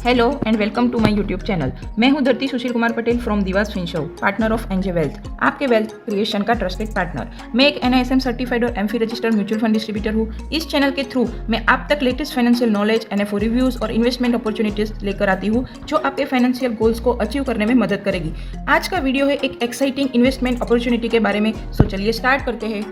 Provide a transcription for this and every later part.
Hello and welcome to my YouTube channel. मैं हूं Dharti Sushil Kumar Patel from Divas Finsho, partner of NJ Wealth, आपके wealth creation का ट्रस्टेड पार्टनर। मैं एक NISM सर्टिफाइड और MF registered mutual fund distributor हूं। इस चैनल के थ्रू मैं आप तक latest financial knowledge, NFO reviews और इन्वेस्टमेंट अपॉर्चुनिटीज लेकर आती हूं जो आपके फाइनेंशियल गोल्स को अचीव करने में मदद करेगी। आज का वीडियो है एक एक्साइटिंग इन्वेस्टमेंट अपॉर्चुनिटी के बारे में, सो चलिए स्टार्ट करते हैं।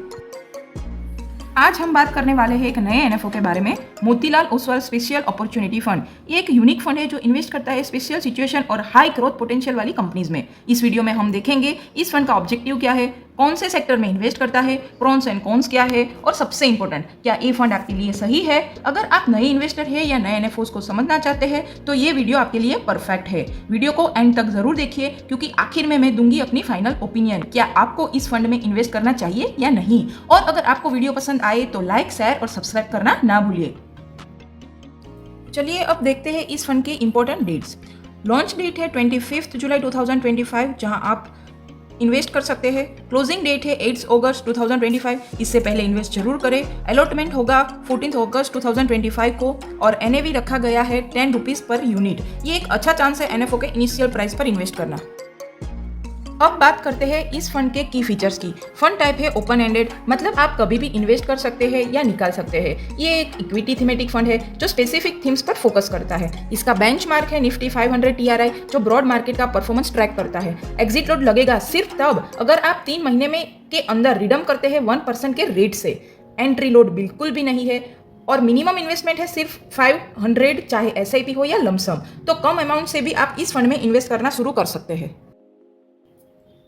आज हम बात करने वाले हैं एक नए NFO के बारे में, Motilal Oswal special opportunity fund. ये एक यूनिक फंड है जो इन्वेस्ट करता है स्पेशल सिचुएशन और हाई ग्रोथ पोटेंशियल वाली कंपनीज में। इस वीडियो में हम देखेंगे इस फंड का ऑब्जेक्टिव क्या है, कौन से सेक्टर में इन्वेस्ट करता है, प्रॉन्स एंड कॉन्स क्या है, और सबसे इंपॉर्टेंट, क्या ये फंड आपके लिए सही है। अगर आप नए इन्वेस्टर है या नए NFOs को समझना चाहते हैं तो ये वीडियो आपके लिए परफेक्ट है। वीडियो को एंड तक जरूर देखिए क्योंकि आखिर में मैं दूंगी अपनी फाइनल ओपिनियन, क्या आपको इस फंड में इन्वेस्ट करना चाहिए या नहीं। और अगर आपको वीडियो पसंद आए तो लाइक, शेयर और सब्सक्राइब करना ना भूलिए। चलिए अब देखते हैं इस फंड के इंपॉर्टेंट डेट्स। लॉन्च डेट है 25 जुलाई 2025 जहां आप इन्वेस्ट कर सकते हैं। क्लोजिंग डेट है 8 अगस्त 2025, इससे पहले इन्वेस्ट जरूर करें। अलॉटमेंट होगा 14 अगस्त 2025 को और NAV रखा गया है 10 रुपीज पर यूनिट। ये एक अच्छा चांस है NFO के इनिशियल प्राइस पर इन्वेस्ट करना। अब बात करते हैं इस फंड के की फीचर्स की। फंड टाइप है ओपन एंडेड, मतलब आप कभी भी इन्वेस्ट कर सकते हैं या निकाल सकते हैं। ये एक इक्विटी थीमेटिक फंड है जो स्पेसिफिक थीम्स पर फोकस करता है। इसका बेंचमार्क है निफ्टी 500 TRI जो ब्रॉड मार्केट का परफॉर्मेंस ट्रैक करता है। एग्जिट लोड लगेगा सिर्फ तब अगर आप 3 महीने में के अंदर रिडम करते हैं 1% के रेट से। एंट्री लोड बिल्कुल भी नहीं है और मिनिमम इन्वेस्टमेंट है सिर्फ 500, चाहे SIP हो या लमसम। तो कम अमाउंट से भी आप इस फंड में इन्वेस्ट करना शुरू कर सकते हैं।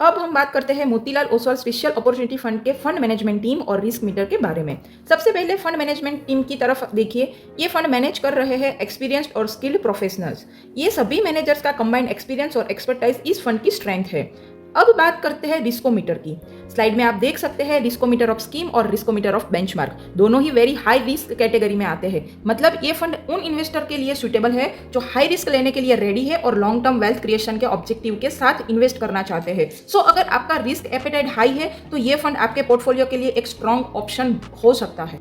अब हम बात करते हैं Motilal Oswal special opportunity fund के फंड मैनेजमेंट टीम और रिस्क मीटर के बारे में। सबसे पहले फंड मैनेजमेंट टीम की तरफ देखिए। ये फंड मैनेज कर रहे हैं एक्सपीरियंस्ड और स्किल्ड प्रोफेशनल्स। ये सभी मैनेजर्स का कंबाइंड एक्सपीरियंस और एक्सपर्टाइज इस फंड की स्ट्रेंथ है। अब बात करते हैं रिस्कोमीटर की। स्लाइड में आप देख सकते हैं रिस्कोमीटर ऑफ स्कीम और रिस्कोमीटर ऑफ बेंचमार्क, दोनों ही वेरी हाई रिस्क कैटेगरी में आते हैं। मतलब ये फंड उन इन्वेस्टर के लिए सुटेबल है जो हाई रिस्क लेने के लिए रेडी है और लॉन्ग टर्म वेल्थ क्रिएशन के ऑब्जेक्टिव के साथ इन्वेस्ट करना चाहते हैं। सो अगर आपका रिस्क एपेटाइट हाई है तो ये फंड आपके पोर्टफोलियो के लिए एक स्ट्रॉन्ग ऑप्शन हो सकता है।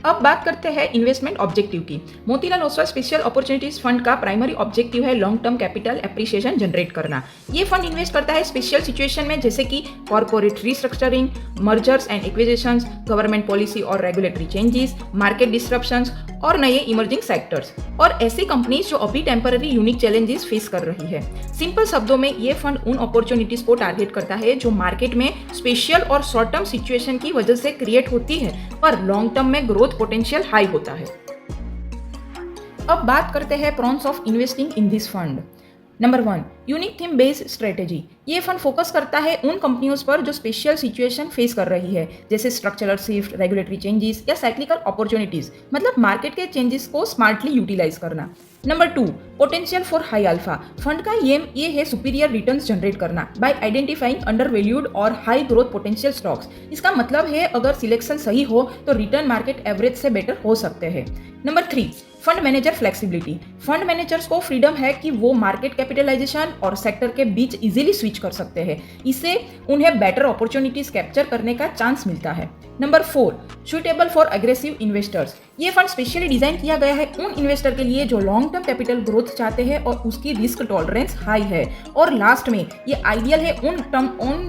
अब बात करते हैं इन्वेस्टमेंट ऑब्जेक्टिव की। Motilal Oswal special opportunities fund का प्राइमरी ऑब्जेक्टिव है long term capital appreciation generate करना। ये फंड इन्वेस्ट करता है स्पेशल सिचुएशन में जैसे कि corporate restructuring, mergers and acquisitions, government policy और रेगुलेटरी चेंजेस, मार्केट डिस्ट्रप्शंस और नए इमर्जिंग सेक्टर्स और ऐसी कंपनीज जो अभी टेम्पररी यूनिक चैलेंजेस फेस कर रही है। सिंपल शब्दों में ये फंड उन अपॉर्चुनिटीज को टारगेट करता है जो मार्केट में स्पेशल और शॉर्ट टर्म सिचुएशन की वजह से क्रिएट होती है पर लॉन्ग टर्म में ग्रोथ पोटेंशियल हाई होता है। अब बात करते हैं prawns of investing in this fund. Number 1, unique theme based strategy. ये फंड फोकस करता है उन कंपनियों पर जो स्पेशल सिचुएशन फेस कर रही है जैसे स्ट्रक्चरल शिफ्ट, रेगुलेटरी चेंजेस या साइक्लिकल अपॉर्चुनिटीज, मतलब मार्केट के चेंजेस को स्मार्टली यूटिलाइज करना। Number 2, potential for high alpha. Fund का एम ये है सुपीरियर रिटर्न्स जनरेट करना बाय आइडेंटिफाइंग अंडर वैल्यूड और हाई ग्रोथ पोटेंशियल स्टॉक्स। इसका मतलब है अगर सिलेक्शन सही हो तो रिटर्न मार्केट एवरेज से बेटर हो सकते हैं। Number 3, fund manager flexibility. Fund managers को फ्रीडम है कि वो मार्केट कैपिटलाइजेशन और सेक्टर के बीच इजीली स्विच कर सकते हैं। इससे उन्हें बेटर अपॉर्चुनिटीज कैप्चर करने का चांस मिलता है। Number 4, suitable for aggressive investors. ये फंड स्पेशली डिजाइन किया गया है उन इन्वेस्टर के लिए जो लॉन्ग टर्म कैपिटल ग्रोथ चाहते हैं और उसकी रिस्क टॉलरेंस हाई है। और लास्ट में ये आइडियल है उन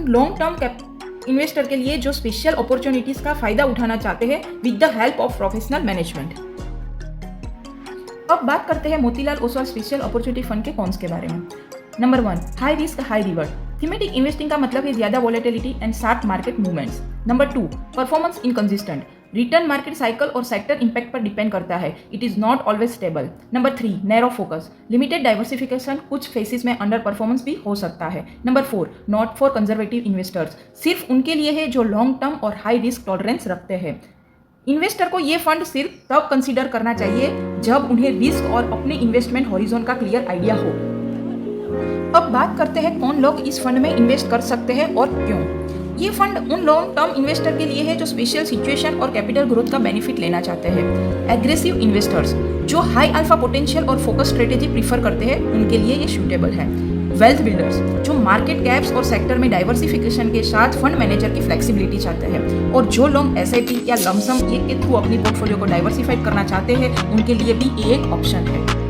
लॉन्ग टर्म इन्वेस्टर के लिए जो स्पेशल अपॉर्चुनिटीज का फायदा उठाना चाहते हैं with the help of professional management. अब बात करते हैं Motilal Oswal special opportunity fund के कॉन्स के बारे में। Number 1, high risk high reward. Thematic investing का मतलब है ज्यादा volatility and sharp market movements. Number 2, performance inconsistent. Return market cycle और सेक्टर इंपैक्ट पर डिपेंड करता है। It is not always stable. Number 3, narrow focus. Limited diversification, कुछ faces में अंडर परफॉर्मेंस भी हो सकता है। Number 4, not for conservative investors. सिर्फ उनके लिए है जो लॉन्ग टर्म और हाई रिस्क टॉलरेंस रखते हैं। इन्वेस्टर को ये फंड सिर्फ तब कंसीडर करना चाहिए जब उन्हें रिस्क और अपने इन्वेस्टमेंट हॉरिजॉन का क्लियर आइडिया हो। अब बात करते हैं कौन लोग इस फंड में इन्वेस्ट कर सकते हैं और क्यों। ये फंड उन लॉन्ग टर्म इन्वेस्टर के लिए है जो स्पेशल सिचुएशन और कैपिटल ग्रोथ का बेनिफिट लेना चाहते हैं। एग्रेसिव इन्वेस्टर्स जो हाई अल्फा पोटेंशियल और फोकस स्ट्रेटेजी प्रीफर करते हैं उनके लिए ये सूटेबल है। वेल्थ बिल्डर्स जो मार्केट कैप्स और सेक्टर में डाइवर्सिफिकेशन के साथ फंड मैनेजर की फ्लेक्सिबिलिटी चाहते हैं, और जो लोग SIP या लमसम ये के थ्रू अपनी पोर्टफोलियो को डाइवर्सिफाइड करना चाहते हैं उनके लिए भी ये एक ऑप्शन है।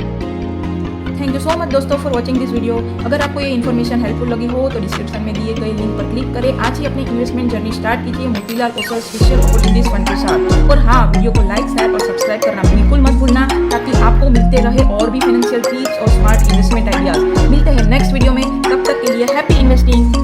थैंक यू सो मच दोस्तों फॉर वॉचिंग दिस वीडियो। अगर आपको ये इन्फॉर्मेशन हेल्पफुल लगी हो तो डिस्क्रिप्शन में दिए गए लिंक पर क्लिक करें। आज ही अपनी इन्वेस्टमेंट जर्नी स्टार्ट कीजिए Motilal Oswal special opportunities fund के साथ। और हाँ, वीडियो को लाइक, शेयर और सब्सक्राइब करना बिल्कुल मत भूलना, ताकि आपको मिलते रहे और भी फाइनेंशियल टिप्स और स्मार्ट इन्वेस्टमेंट आइडियाज। मिलते हैं नेक्स्ट वीडियो में, तब तक के लिए हैप्पी इन्वेस्टिंग।